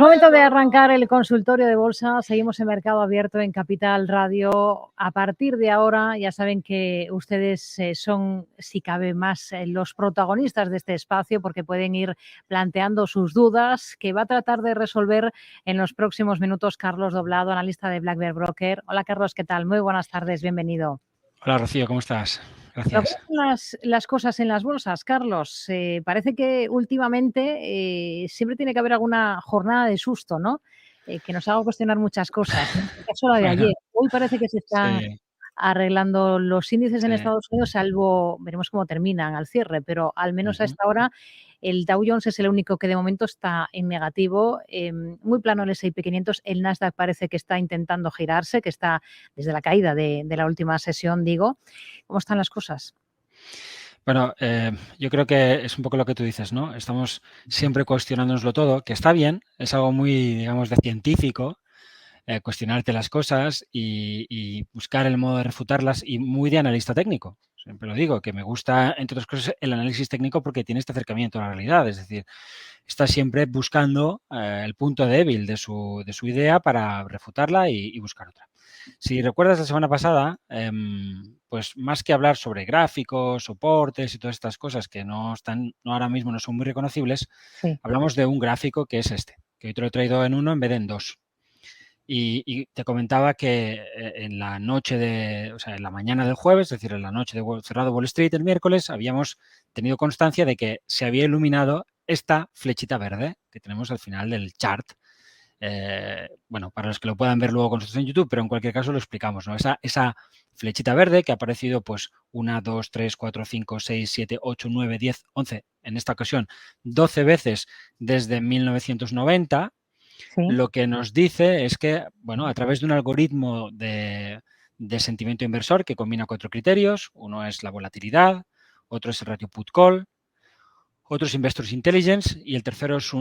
Momento de arrancar el consultorio de bolsa. Seguimos en Mercado Abierto en Capital Radio. A partir de ahora, ya saben que ustedes son, si cabe más, los protagonistas de este espacio, porque pueden ir planteando sus dudas, que va a tratar de resolver en los próximos minutos Carlos Doblado, analista de Black Bear Broker. Hola Carlos, ¿qué tal? Muy buenas tardes, bienvenido. Hola Rocío, ¿cómo estás? Pero Gracias. ¿cómo están las cosas en las bolsas, Carlos? Parece que últimamente siempre tiene que haber alguna jornada de susto, ¿no? Que nos haga cuestionar muchas cosas. En este caso, la de Bueno, ayer. Hoy parece que se están sí, arreglando los índices en sí. Estados Unidos, salvo, veremos cómo terminan al cierre, pero al menos a Ujú. esta hora el Dow Jones es el único que de momento está en negativo, muy plano el S&P 500, el Nasdaq parece que está intentando girarse, que está desde la caída de la última sesión, digo. ¿Cómo están las cosas? Bueno, yo creo que es un poco lo que tú dices, ¿no? Estamos siempre cuestionándonoslo todo, que está bien, es algo muy, digamos, de científico, cuestionarte las cosas y buscar el modo de refutarlas y muy de analista técnico. Siempre lo digo, que me gusta, entre otras cosas, el análisis técnico porque tiene este acercamiento a la realidad, es decir, está siempre buscando el punto débil de su idea para refutarla y buscar otra. Si recuerdas la semana pasada, pues más que hablar sobre gráficos, soportes y todas estas cosas que no ahora mismo no son muy reconocibles, Sí. hablamos de un gráfico que es este, que hoy te lo he traído en uno en vez de en dos. Y te comentaba que en la noche o sea, en la mañana del jueves, es decir, en la noche de cerrado Wall Street el miércoles, habíamos tenido constancia de que se había iluminado esta flechita verde que tenemos al final del chart. Bueno, para los que lo puedan ver luego con nosotros en YouTube, pero en cualquier caso lo explicamos, ¿no? Esa flechita verde que ha aparecido pues 1, 2, 3, 4, 5, 6, 7, 8, 9, 10, 11, en esta ocasión 12 veces desde 1990, Sí. lo que nos dice es que, bueno, a través de un algoritmo de sentimiento inversor que combina 4 criterios, uno es la volatilidad, otro es el ratio put-call, otro es Investors Intelligence y el tercero es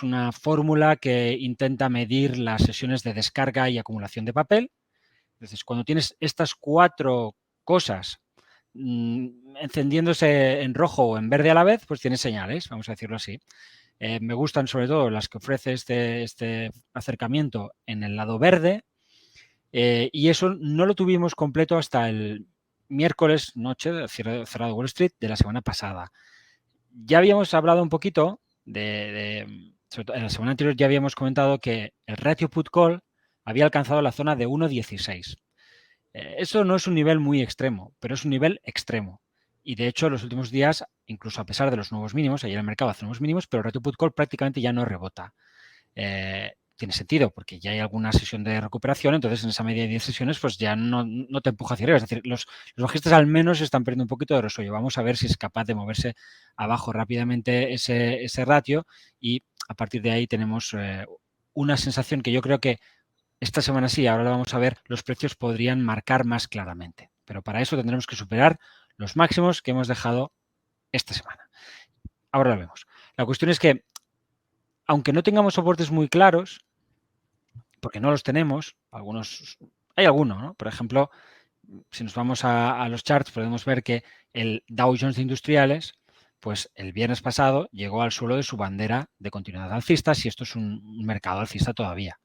una fórmula que intenta medir las sesiones de descarga y acumulación de papel. Entonces, cuando tienes estas 4 cosas encendiéndose en rojo o en verde a la vez, pues tienes señales, vamos a decirlo así. Me gustan sobre todo las que ofrece este acercamiento en el lado verde, y eso no lo tuvimos completo hasta el miércoles noche, cerrado Wall Street, de la semana pasada. Ya habíamos hablado un poquito sobre todo en la semana anterior ya habíamos comentado que el ratio put-call había alcanzado la zona de 1,16. Eso no es un nivel muy extremo, pero es un nivel extremo. Y de hecho, en los últimos días, incluso a pesar de los nuevos mínimos, ayer el mercado hace nuevos mínimos, pero el ratio put-call prácticamente ya no rebota. Tiene sentido, porque ya hay alguna sesión de recuperación, entonces en esa media de 10 sesiones pues ya no te empuja hacia arriba. Es decir, los bajistas al menos están perdiendo un poquito de resollo. Vamos a ver si es capaz de moverse abajo rápidamente ese ratio y a partir de ahí tenemos una sensación que yo creo que esta semana sí, ahora lo vamos a ver, los precios podrían marcar más claramente. Pero para eso tendremos que superar los máximos que hemos dejado esta semana. Ahora lo vemos. La cuestión es que, aunque no tengamos soportes muy claros, porque no los tenemos, hay alguno, ¿no? Por ejemplo, si nos vamos a los charts, podemos ver que el Dow Jones de Industriales, pues el viernes pasado llegó al suelo de su bandera de continuidad alcista, si esto es un mercado alcista todavía.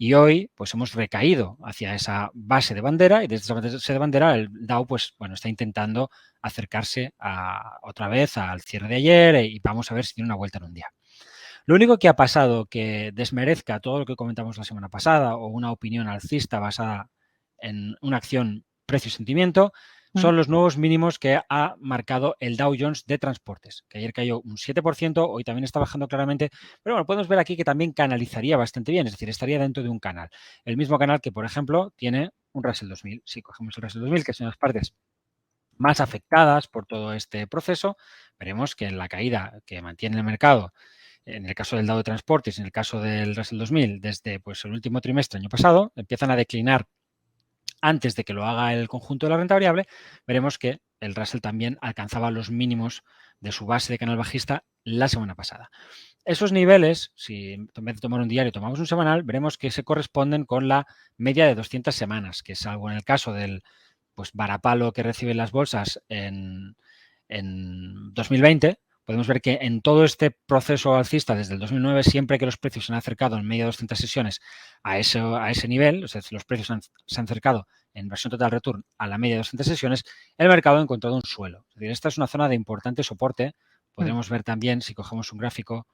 Y hoy, pues hemos recaído hacia esa base de bandera y desde esa base de bandera el Dow, pues bueno, está intentando acercarse otra vez al cierre de ayer y vamos a ver si tiene una vuelta en un día. Lo único que ha pasado que desmerezca todo lo que comentamos la semana pasada o una opinión alcista basada en una acción precio-sentimiento son los nuevos mínimos que ha marcado el Dow Jones de transportes, que ayer cayó un 7%, hoy también está bajando claramente, pero bueno, podemos ver aquí que también canalizaría bastante bien, es decir, estaría dentro de un canal. El mismo canal que, por ejemplo, tiene un Russell 2000. Si cogemos el Russell 2000, que son las partes más afectadas por todo este proceso, veremos que en la caída que mantiene el mercado en el caso del Dow de Transportes, en el caso del Russell 2000, desde pues, el último trimestre año pasado, empiezan a declinar antes de que lo haga el conjunto de la renta variable, veremos que el Russell también alcanzaba los mínimos de su base de canal bajista la semana pasada. Esos niveles, si en vez de tomar un diario tomamos un semanal, veremos que se corresponden con la media de 200 semanas, que es algo en el caso del pues varapalo que reciben las bolsas en 2020, podemos ver que en todo este proceso alcista desde el 2009, siempre que los precios se han acercado en media de 200 sesiones a ese nivel, o sea, si los precios se han acercado en versión total return a la media de 200 sesiones, el mercado ha encontrado un suelo. Es decir, esta es una zona de importante soporte. Podremos ver también, si cogemos un gráfico,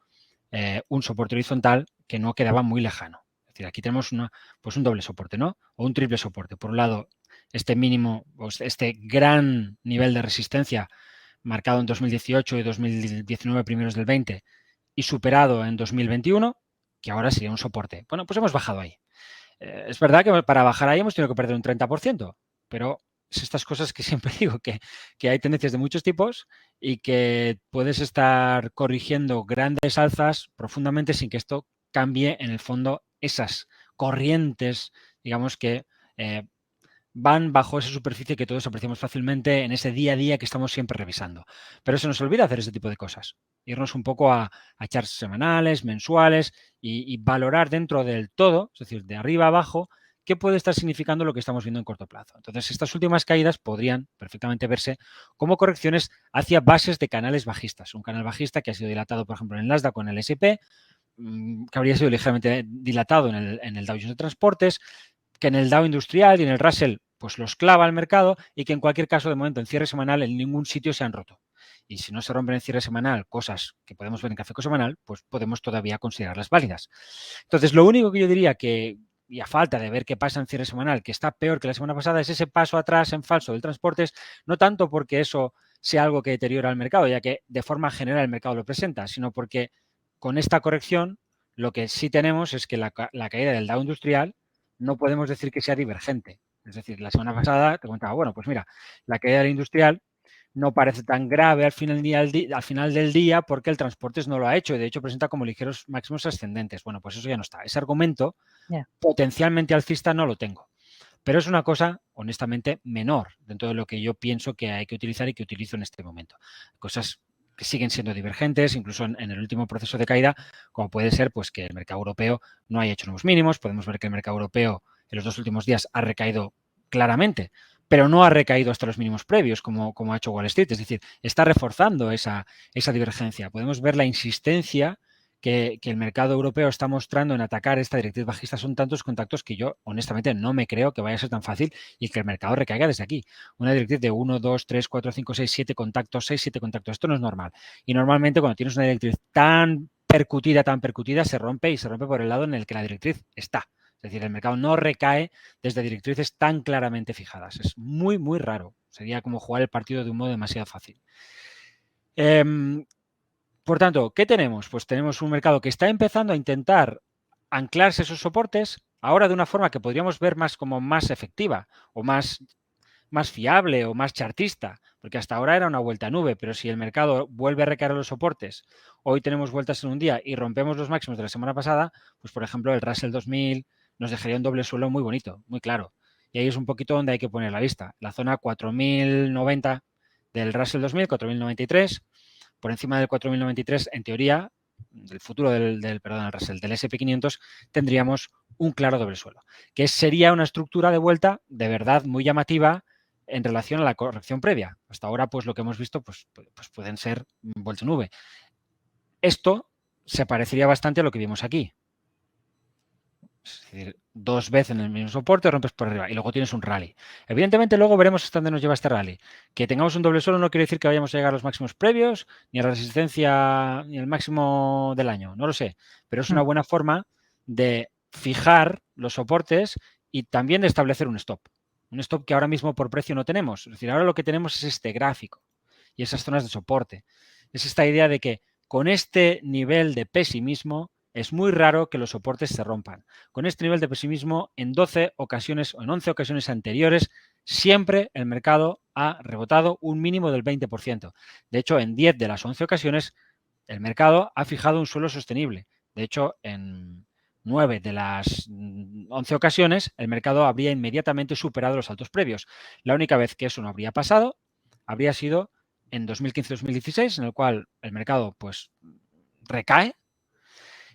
un soporte horizontal que no quedaba muy lejano. Es decir, aquí tenemos pues un doble soporte, ¿no? O un triple soporte. Por un lado, este mínimo, este gran nivel de resistencia marcado en 2018 y 2019, primeros del 20, y superado en 2021, que ahora sería un soporte. Bueno, pues hemos bajado ahí. Es verdad que para bajar ahí hemos tenido que perder un 30%, pero es estas cosas que siempre digo, que hay tendencias de muchos tipos y que puedes estar corrigiendo grandes alzas profundamente sin que esto cambie en el fondo esas corrientes, digamos, que van bajo esa superficie que todos apreciamos fácilmente en ese día a día que estamos siempre revisando. Pero se nos olvida hacer ese tipo de cosas. Irnos un poco a charts semanales, mensuales y valorar dentro del todo, es decir, de arriba a abajo, qué puede estar significando lo que estamos viendo en corto plazo. Entonces, estas últimas caídas podrían perfectamente verse como correcciones hacia bases de canales bajistas. Un canal bajista que ha sido dilatado, por ejemplo, en el Nasdaq o en el S&P, que habría sido ligeramente dilatado en el Dow Jones de Transportes, que en el Dow Industrial y en el Russell pues los clava el mercado y que en cualquier caso de momento en cierre semanal en ningún sitio se han roto. Y si no se rompen en cierre semanal cosas que podemos ver en Café Semanal, pues podemos todavía considerarlas válidas. Entonces, lo único que yo diría que, y a falta de ver qué pasa en cierre semanal, que está peor que la semana pasada, es ese paso atrás en falso del transportes, no tanto porque eso sea algo que deteriora el mercado, ya que de forma general el mercado lo presenta, sino porque con esta corrección lo que sí tenemos es que la caída del Dow Industrial no podemos decir que sea divergente. Es decir, la semana pasada te contaba, bueno, pues mira, la caída del industrial no parece tan grave al final del día porque el transportes no lo ha hecho y de hecho presenta como ligeros máximos ascendentes. Bueno, pues eso ya no está. Ese argumento potencialmente alcista no lo tengo. Pero es una cosa, honestamente, menor dentro de lo que yo pienso que hay que utilizar y que utilizo en este momento. Cosas que siguen siendo divergentes, incluso en el último proceso de caída, como puede ser pues que el mercado europeo no haya hecho nuevos mínimos. Podemos ver que el mercado europeo en los 2 últimos días ha recaído claramente, pero no ha recaído hasta los mínimos previos, como ha hecho Wall Street. Es decir, está reforzando esa divergencia. Podemos ver la insistencia que el mercado europeo está mostrando en atacar esta directriz bajista. Son tantos contactos que yo, honestamente, no me creo que vaya a ser tan fácil y que el mercado recaiga desde aquí. Una directriz de 1, 2, 3, 4, 5, 6, 7 contactos, 6, 7 contactos. Esto no es normal. Y normalmente cuando tienes una directriz tan percutida, se rompe y se rompe por el lado en el que la directriz está. Es decir, el mercado no recae desde directrices tan claramente fijadas. Es muy, muy raro. Sería como jugar el partido de un modo demasiado fácil. Por tanto, ¿qué tenemos? Pues tenemos un mercado que está empezando a intentar anclarse esos soportes, ahora de una forma que podríamos ver más como más efectiva o más fiable o más chartista, porque hasta ahora era una vuelta a nube, pero si el mercado vuelve a recaer los soportes, hoy tenemos vueltas en un día y rompemos los máximos de la semana pasada, pues por ejemplo el Russell 2000 nos dejaría un doble suelo muy bonito, muy claro. Y ahí es un poquito donde hay que poner la vista. La zona 4090 del Russell 2000, 4093, por encima del 4093, en teoría, del futuro del Russell, del SP500, tendríamos un claro doble suelo, que sería una estructura de vuelta de verdad muy llamativa en relación a la corrección previa. Hasta ahora, pues lo que hemos visto, pues pueden ser vuelta nube. Esto se parecería bastante a lo que vimos aquí. Es decir, 2 veces en el mismo soporte, rompes por arriba y luego tienes un rally. Evidentemente, luego veremos hasta dónde nos lleva este rally. Que tengamos un doble suelo no quiere decir que vayamos a llegar a los máximos previos, ni a la resistencia, ni al máximo del año. No lo sé. Pero es una buena forma de fijar los soportes y también de establecer un stop. Un stop que ahora mismo por precio no tenemos. Es decir, ahora lo que tenemos es este gráfico y esas zonas de soporte. Es esta idea de que con este nivel de pesimismo es muy raro que los soportes se rompan. Con este nivel de pesimismo, en 12 ocasiones o en 11 ocasiones anteriores, siempre el mercado ha rebotado un mínimo del 20%. De hecho, en 10 de las 11 ocasiones, el mercado ha fijado un suelo sostenible. De hecho, en 9 de las 11 ocasiones, el mercado habría inmediatamente superado los altos previos. La única vez que eso no habría pasado habría sido en 2015-2016, en el cual el mercado pues recae.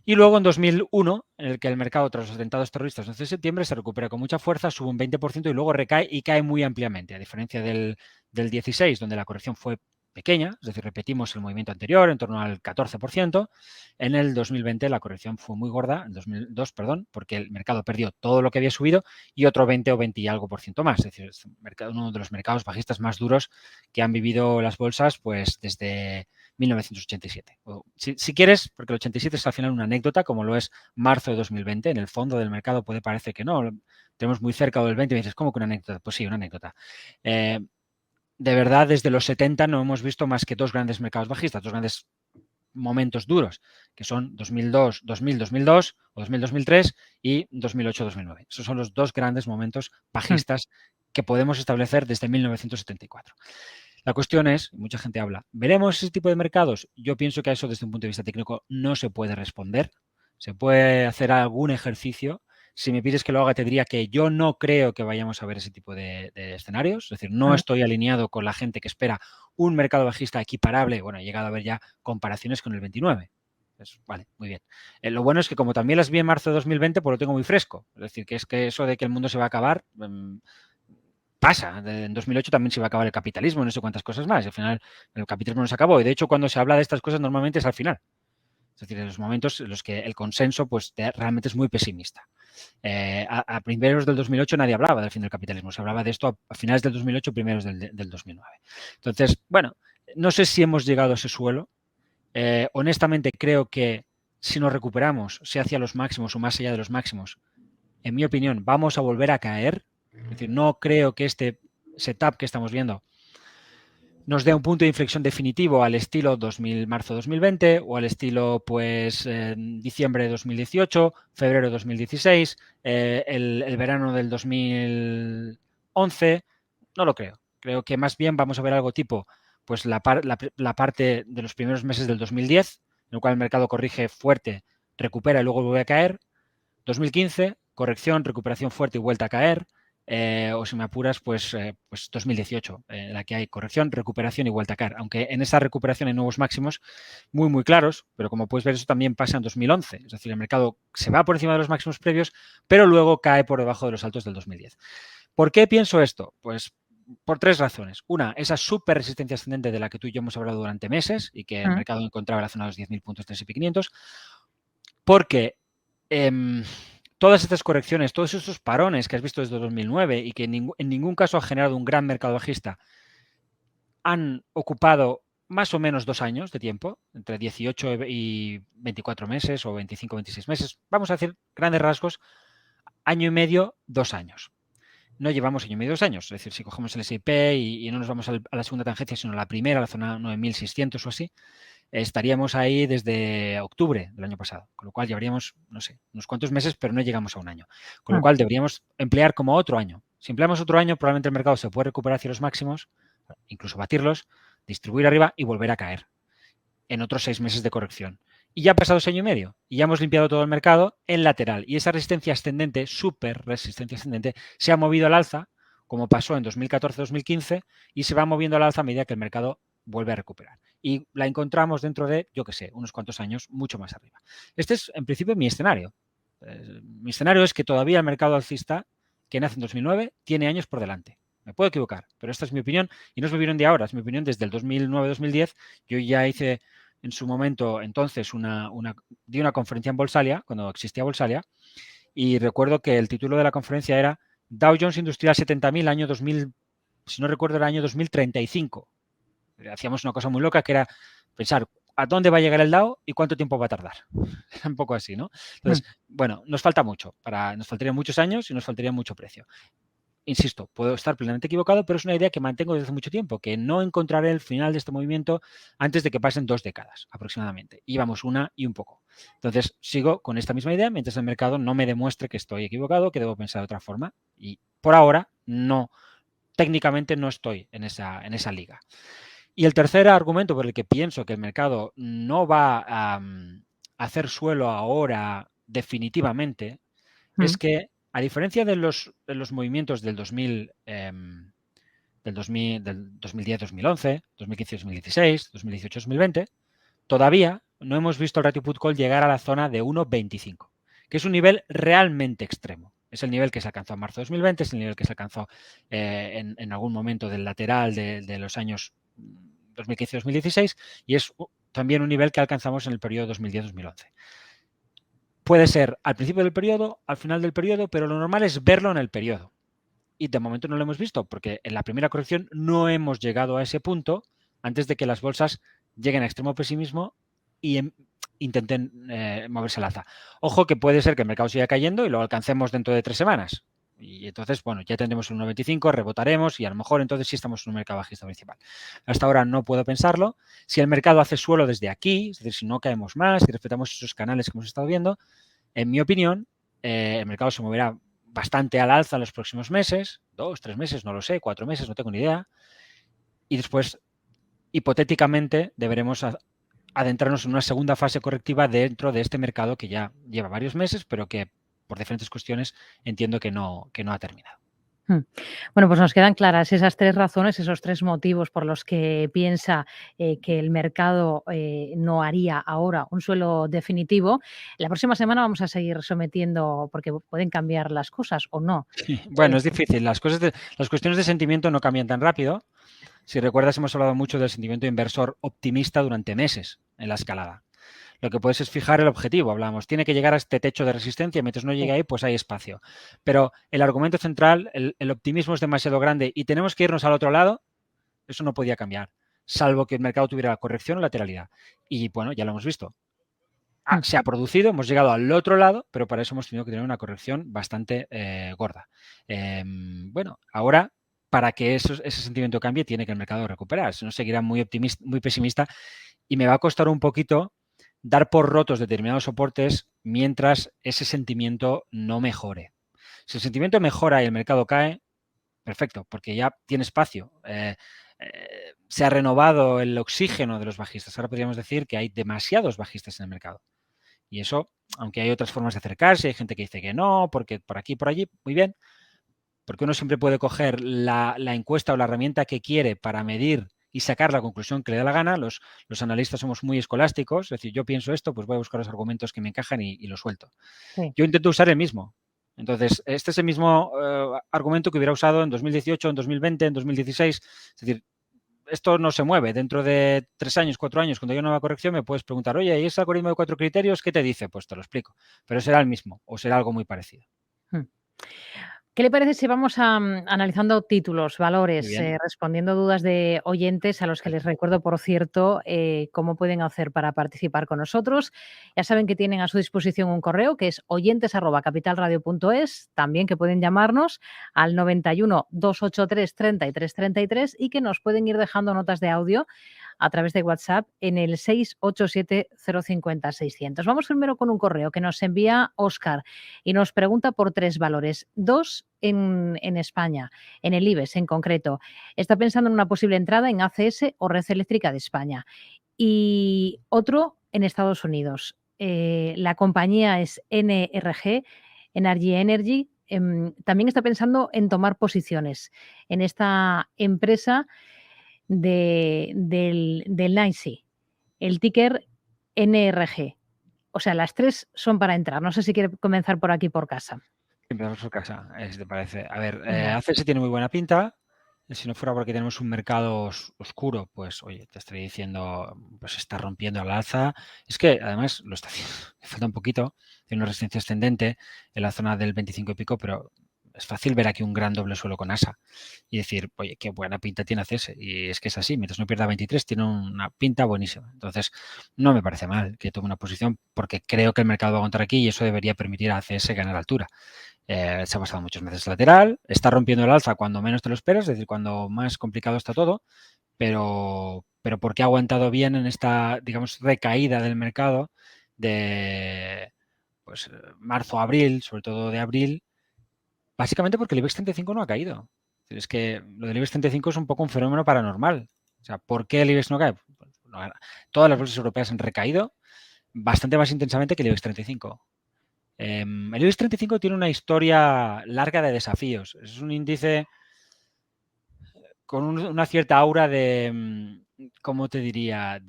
Y luego en 2001, en el que el mercado, tras los atentados terroristas del 11 de septiembre, se recupera con mucha fuerza, sube un 20% y luego recae y cae muy ampliamente, a diferencia del 16, donde la corrección fue pequeña, es decir, repetimos el movimiento anterior en torno al 14%. En el 2020 la corrección fue muy gorda, en 2002, perdón, porque el mercado perdió todo lo que había subido y otro 20 o 20 y algo por ciento más. Es decir, es uno de los mercados bajistas más duros que han vivido las bolsas pues desde 1987. O, si quieres, porque el 87 es al final una anécdota, como lo es marzo de 2020, en el fondo del mercado puede parecer que no, tenemos muy cerca del 20 y me dices, ¿cómo que una anécdota? Pues sí, una anécdota. De verdad, desde los 70 no hemos visto más que dos grandes mercados bajistas, dos grandes momentos duros, que son 2002, 2000-2002 o 2000-2003 y 2008-2009. Esos son los dos grandes momentos bajistas que podemos establecer desde 1974. La cuestión es, mucha gente habla, ¿veremos ese tipo de mercados? Yo pienso que a eso desde un punto de vista técnico no se puede responder. Se puede hacer algún ejercicio. Si me pides que lo haga, te diría que yo no creo que vayamos a ver ese tipo de escenarios. Es decir, no estoy alineado con la gente que espera un mercado bajista equiparable. Bueno, he llegado a ver ya comparaciones con el 29. Pues, vale, muy bien. Lo bueno es que como también las vi en marzo de 2020, pues lo tengo muy fresco. Es decir, que es que eso de que el mundo se va a acabar pasa. En 2008 también se iba a acabar el capitalismo, no sé cuántas cosas más. Al final el capitalismo no se acabó. Y de hecho, cuando se habla de estas cosas normalmente es al final. Es decir, en los momentos en los que el consenso pues, realmente es muy pesimista. A primeros del 2008 nadie hablaba del fin del capitalismo. Se hablaba de esto a finales del 2008, primeros del 2009. Entonces, bueno, no sé si hemos llegado a ese suelo. Honestamente, creo que si nos recuperamos, sea hacia los máximos o más allá de los máximos, en mi opinión, vamos a volver a caer. Es decir, no creo que este setup que estamos viendo nos dé un punto de inflexión definitivo al estilo marzo 2020 o al estilo pues diciembre de 2018, febrero de 2016, el verano del 2011. No lo creo. Creo que más bien vamos a ver algo tipo pues la parte de los primeros meses del 2010, en el cual el mercado corrige fuerte, recupera y luego vuelve a caer. 2015, corrección, recuperación fuerte y vuelta a caer. O si me apuras, pues 2018, en la que hay corrección, recuperación y vuelta a caer. Aunque en esa recuperación hay nuevos máximos muy, muy claros, pero como puedes ver, eso también pasa en 2011. Es decir, el mercado se va por encima de los máximos previos, pero luego cae por debajo de los altos del 2010. ¿Por qué pienso esto? Pues por tres razones. Una, esa super resistencia ascendente de la que tú y yo hemos hablado durante meses y que el mercado encontraba en la zona de los 10.000 puntos del S&P 500. Porque todas estas correcciones, todos estos parones que has visto desde 2009 y que en ningún caso ha generado un gran mercado bajista, han ocupado más o menos 2 años de tiempo, entre 18 y 24 meses o 25 o 26 meses. Vamos a decir grandes rasgos, año y medio, 2 años. No llevamos año y medio, 2 años. Es decir, si cogemos el S&P y no nos vamos a la segunda tangencia, sino a la primera, a la zona 9.600 o así, estaríamos ahí desde octubre del año pasado, con lo cual llevaríamos, no sé, unos cuantos meses, pero no llegamos a un año. Con lo cual deberíamos emplear como otro año. Si empleamos otro año, probablemente el mercado se puede recuperar hacia los máximos, incluso batirlos, distribuir arriba y volver a caer en otros 6 meses de corrección. Y ya ha pasado ese año y medio y ya hemos limpiado todo el mercado en lateral. Y esa resistencia ascendente, súper resistencia ascendente, se ha movido al alza, como pasó en 2014-2015, y se va moviendo al alza a medida que el mercado vuelve a recuperar. Y la encontramos dentro de, yo qué sé, unos cuantos años mucho más arriba. Este es, en principio, mi escenario. Mi escenario es que todavía el mercado alcista, que nace en 2009, tiene años por delante. Me puedo equivocar, pero esta es mi opinión y no es mi opinión de ahora, es mi opinión desde el 2009-2010. Yo ya hice en su momento, entonces, di una conferencia en Bolsalia, cuando existía Bolsalia, y recuerdo que el título de la conferencia era Dow Jones Industrial 70.000, año 2000, si no recuerdo, era año 2035. Hacíamos una cosa muy loca que era pensar a dónde va a llegar el Dow y cuánto tiempo va a tardar. Era un poco así, ¿no? Entonces, bueno, nos falta mucho. Nos faltarían muchos años y nos faltaría mucho precio. Insisto, puedo estar plenamente equivocado, pero es una idea que mantengo desde hace mucho tiempo, que no encontraré el final de este movimiento antes de que pasen 2 décadas aproximadamente. Y vamos una y un poco. Entonces, sigo con esta misma idea mientras el mercado no me demuestre que estoy equivocado, que debo pensar de otra forma. Y por ahora, no, técnicamente no estoy en esa liga. Y el tercer argumento por el que pienso que el mercado no va a hacer suelo ahora definitivamente es que, a diferencia de los movimientos del 2010-2011, 2015-2016, 2018-2020, todavía no hemos visto el ratio put-call llegar a la zona de 1,25, que es un nivel realmente extremo. Es el nivel que se alcanzó en marzo de 2020, es el nivel que se alcanzó en algún momento del lateral de los años 2015-2016 y es también un nivel que alcanzamos en el periodo 2010-2011. Puede ser al principio del periodo, al final del periodo, pero lo normal es verlo en el periodo. Y de momento no lo hemos visto porque en la primera corrección no hemos llegado a ese punto antes de que las bolsas lleguen a extremo pesimismo y intenten moverse al alza. Ojo que puede ser que el mercado siga cayendo y lo alcancemos dentro de 3 semanas. Y entonces, bueno, ya tendremos un 95, rebotaremos y a lo mejor entonces sí estamos en un mercado bajista principal. Hasta ahora no puedo pensarlo. Si el mercado hace suelo desde aquí, es decir, si no caemos más, si respetamos esos canales que hemos estado viendo, en mi opinión, el mercado se moverá bastante al alza en los próximos meses, 2, 3 meses, no lo sé, 4 meses, no tengo ni idea. Y después, hipotéticamente, deberemos adentrarnos en una segunda fase correctiva dentro de este mercado que ya lleva varios meses, pero que por diferentes cuestiones entiendo que no ha terminado. Bueno, pues nos quedan claras esas 3 razones, esos 3 motivos por los que piensa, que el mercado, no haría ahora un suelo definitivo. La próxima semana vamos a seguir sometiendo, porque pueden cambiar las cosas o no. Bueno, es difícil. Las cuestiones de sentimiento no cambian tan rápido. Si recuerdas, hemos hablado mucho del sentimiento inversor optimista durante meses en la escalada. Lo que puedes es fijar el objetivo, hablamos, tiene que llegar a este techo de resistencia, mientras no llegue ahí, pues hay espacio. Pero el argumento central, el optimismo es demasiado grande y tenemos que irnos al otro lado, eso no podía cambiar, salvo que el mercado tuviera corrección o lateralidad. Y bueno, ya lo hemos visto. Se ha producido, hemos llegado al otro lado, pero para eso hemos tenido que tener una corrección bastante gorda. Bueno, ahora, para que ese sentimiento cambie, tiene que el mercado recuperar, si no seguirá muy optimista, muy pesimista y me va a costar un poquito dar por rotos determinados soportes mientras ese sentimiento no mejore. Si el sentimiento mejora y el mercado cae, perfecto, porque ya tiene espacio. Se ha renovado el oxígeno de los bajistas. Ahora podríamos decir que hay demasiados bajistas en el mercado. Y eso, aunque hay otras formas de acercarse, hay gente que dice que no, porque por aquí, por allí, muy bien, porque uno siempre puede coger la encuesta o la herramienta que quiere para medir y sacar la conclusión que le da la gana. Los analistas somos muy escolásticos, es decir, yo pienso esto, pues voy a buscar los argumentos que me encajan y lo suelto. Sí. Yo intento usar el mismo. Entonces, este es el mismo argumento que hubiera usado en 2018, en 2020, en 2016. Es decir, esto no se mueve. Dentro de 3 años, 4 años, cuando haya una nueva corrección, me puedes preguntar, oye, ¿y ese algoritmo de 4 criterios qué te dice? Pues te lo explico. Pero será el mismo o será algo muy parecido. ¿Qué le parece si vamos analizando títulos, Muy valores, bien. respondiendo dudas de oyentes a los que les recuerdo, por cierto, cómo pueden hacer para participar con nosotros? Ya saben que tienen a su disposición un correo que es oyentes@capitalradio.es, también que pueden llamarnos al 91 283 33 33 y que nos pueden ir dejando notas de audio a través de WhatsApp en el 687 050 600. Vamos primero con un correo que nos envía Óscar y nos pregunta por 3 valores. 2 en España, en el IBEX en concreto. Está pensando en una posible entrada en ACS o Red Eléctrica de España. Y otro en Estados Unidos. La compañía es NRG, Energy. También está pensando en tomar posiciones en esta empresa del NYSE, el ticker NRG. O sea, las 3 son para entrar. No sé si quiere comenzar por aquí, por casa. Empezamos por casa, si te parece. A ver, Venga. ACS tiene muy buena pinta. Si no fuera porque tenemos un mercado oscuro, pues oye, te estaría diciendo, pues está rompiendo al alza. Es que además lo está haciendo, le falta un poquito, tiene una resistencia ascendente en la zona del 25 y pico, pero es fácil ver aquí un gran doble suelo con ASA y decir, oye, qué buena pinta tiene ACS. Y es que es así, mientras no pierda 23, tiene una pinta buenísima. Entonces, no me parece mal que tome una posición porque creo que el mercado va a aguantar aquí y eso debería permitir a ACS ganar altura. Se ha pasado muchos meses lateral, está rompiendo el alza cuando menos te lo esperas, es decir, cuando más complicado está todo, pero porque ha aguantado bien en esta, digamos, recaída del mercado de pues marzo a abril, sobre todo de abril, básicamente porque el IBEX 35 no ha caído. Es que lo del IBEX 35 es un poco un fenómeno paranormal. O sea, ¿por qué el IBEX no cae? Todas las bolsas europeas han recaído bastante más intensamente que el IBEX 35. El IBEX 35 tiene una historia larga de desafíos. Es un índice con una cierta aura de, ¿cómo te diría? A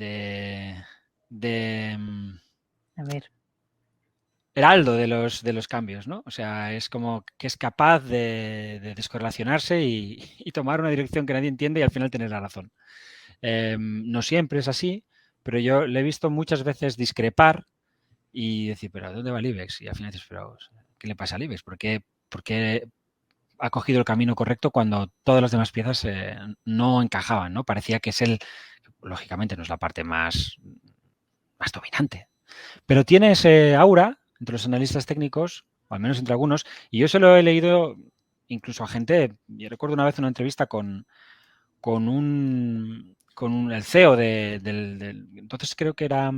ver. Heraldo de los cambios, ¿no? O sea, es como que es capaz de descorrelacionarse y tomar una dirección que nadie entiende y al final tener la razón. No siempre es así, pero yo le he visto muchas veces discrepar y decir, pero ¿a dónde va el IBEX? Y al final dices, pero ¿qué le pasa al IBEX? ¿Por qué ha cogido el camino correcto cuando todas las demás piezas no encajaban, ¿no? Parecía que es lógicamente no es la parte más dominante, pero tiene ese aura entre los analistas técnicos, o al menos entre algunos, y yo se lo he leído incluso a gente. Yo recuerdo una vez una entrevista con el CEO entonces creo que era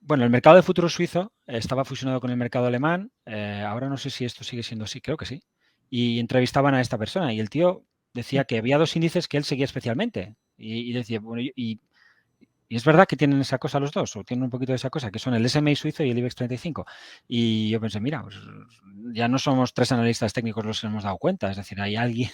bueno, el mercado de futuros suizo estaba fusionado con el mercado alemán. Ahora no sé si esto sigue siendo así, creo que sí. Y entrevistaban a esta persona y el tío decía que había dos índices que él seguía especialmente. Y decía, bueno, y es verdad que tienen esa cosa los dos, o tienen un poquito de esa cosa, que son el SMI suizo y el IBEX 35. Y yo pensé, mira, pues ya no somos tres analistas técnicos los que nos hemos dado cuenta, es decir, hay alguien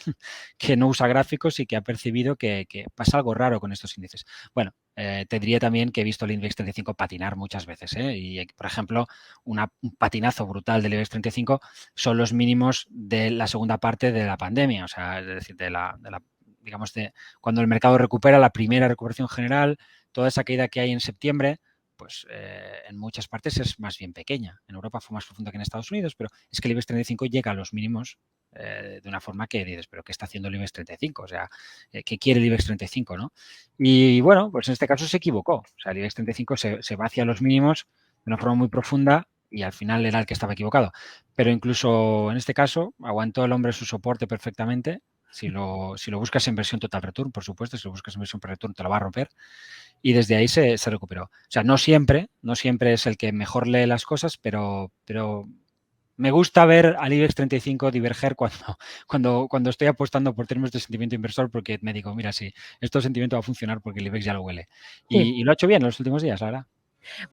que no usa gráficos y que ha percibido que pasa algo raro con estos índices. Bueno, te diría también que he visto el IBEX 35 patinar muchas veces, y, por ejemplo, un patinazo brutal del IBEX 35 son los mínimos de la segunda parte de la pandemia, o sea, es decir, digamos, de cuando el mercado recupera, la primera recuperación general, toda esa caída que hay en septiembre, pues en muchas partes es más bien pequeña. En Europa fue más profunda que en Estados Unidos, pero es que el IBEX 35 llega a los mínimos de una forma que dices, pero ¿qué está haciendo el IBEX 35? O sea, ¿qué quiere el IBEX 35? ¿No? Y bueno, pues en este caso se equivocó. O sea, el IBEX 35 se va hacia los mínimos de una forma muy profunda y al final era el que estaba equivocado. Pero incluso en este caso aguantó el hombre su soporte perfectamente. Si lo buscas en versión total return, por supuesto, si lo buscas en versión pre-return te lo va a romper. Y desde ahí se recuperó. O sea, no siempre es el que mejor lee las cosas, pero me gusta ver al IBEX 35 diverger cuando estoy apostando por términos de sentimiento inversor, porque me digo, mira, sí, esto sentimiento va a funcionar porque el IBEX ya lo huele. Sí. Y lo ha hecho bien en los últimos días, la verdad.